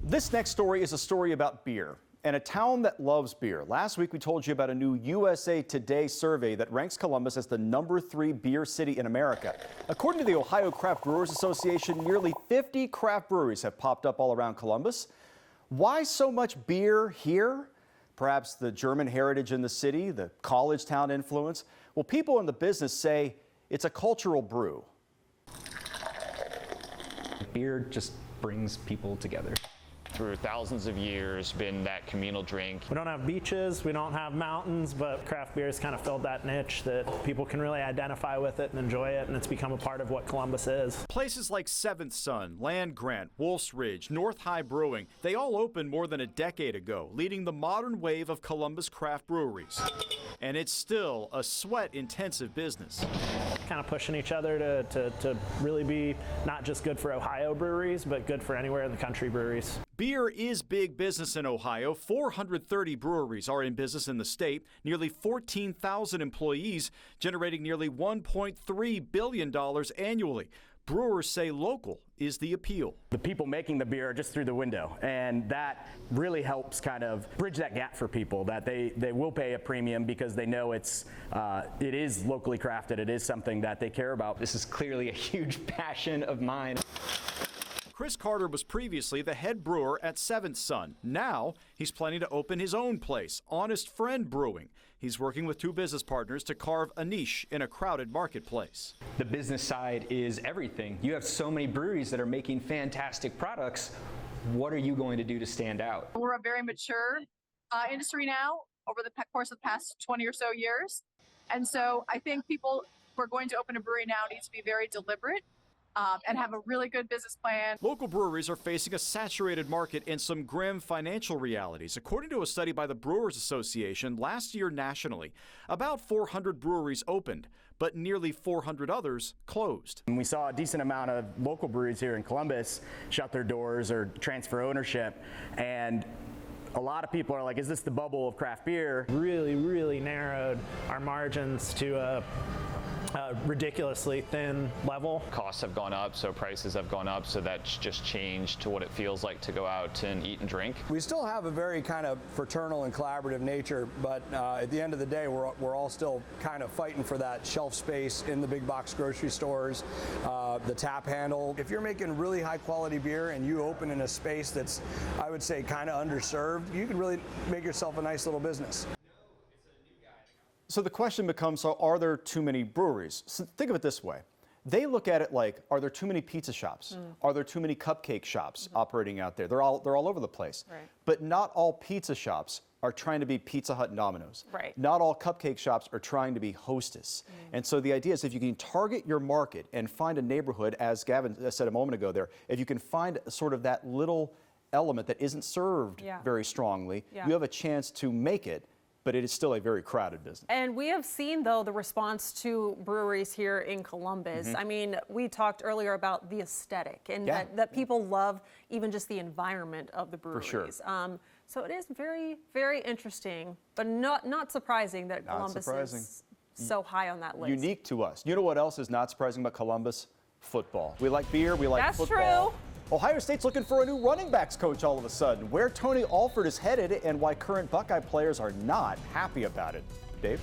This next story is a story about beer and a town that loves beer. Last week, we told you about a new USA Today survey that ranks Columbus as the #3 beer city in America. According to the Ohio Craft Brewers Association, nearly 50 craft breweries have popped up all around Columbus. Why so much beer here? Perhaps the German heritage in the city, the college town influence? Well, people in the business say it's a cultural brew. Beer just brings people together. Through thousands of years, been that communal drink. We don't have beaches, we don't have mountains, but craft beer has kind of filled that niche that people can really identify with it and enjoy it, and it's become a part of what Columbus is. Places like Seventh Son, Land Grant, Wolf's Ridge, North High Brewing, they all opened more than a decade ago, leading the modern wave of Columbus craft breweries. And it's still a sweat-intensive business. Kind of pushing each other to really be not just good for Ohio breweries, but good for anywhere in the country breweries. Beer is big business in Ohio. 430 breweries are in business in the state, nearly 14,000 employees, generating nearly $1.3 billion annually. Brewers say local is the appeal. The people making the beer are just through the window, and that really helps kind of bridge that gap for people, that they will pay a premium because they know it is locally crafted, it is something that they care about. This is clearly a huge passion of mine. Chris Carter was previously the head brewer at Seventh Son. Now he's planning to open his own place, Honest Friend Brewing. He's working with two business partners to carve a niche in a crowded marketplace. The business side is everything. You have so many breweries that are making fantastic products. What are you going to do to stand out? We're a very mature industry now over the course of the past 20 or so years. And so I think people who are going to open a brewery now need to be very deliberate and have a really good business plan. Local breweries are facing a saturated market and some grim financial realities. According to a study by the Brewers Association, last year nationally, about 400 breweries opened, but nearly 400 others closed. And we saw a decent amount of local breweries here in Columbus shut their doors or transfer ownership, and a lot of people are like, is this the bubble of craft beer? Really narrowed our margins to a ridiculously thin level. Costs have gone up, so prices have gone up, so that's just changed to what it feels like to go out and eat and drink. We still have a very kind of fraternal and collaborative nature, but at the end of the day, we're all still kind of fighting for that shelf space in the big box grocery stores, the tap handle. If you're making really high quality beer and you open in a space that's, I would say, kind of underserved, you can really make yourself a nice little business. So the question becomes, so are there too many breweries? So think of it this way. They look at it like, are there too many pizza shops? Are there too many cupcake shops operating out there? They're all over the place. Right. But not all pizza shops are trying to be Pizza Hut and Domino's. Right. Not all cupcake shops are trying to be Hostess. And so the idea is if you can target your market and find a neighborhood, as Gavin said a moment ago there, if you can find sort of that little element that isn't served very strongly, you have a chance to make it, but it is still a very crowded business. And we have seen, though, the response to breweries here in Columbus. I mean, we talked earlier about the aesthetic and that people love even just the environment of the breweries. For sure. So it is very interesting, but not surprising that Columbus is so high on that list. Unique to us. You know what else is not surprising about Columbus? Football. We like beer, we like That's football. true. Ohio State's looking for a new running backs coach all of a sudden. Where Tony Alford is headed and why current Buckeye players are not happy about it. Dave?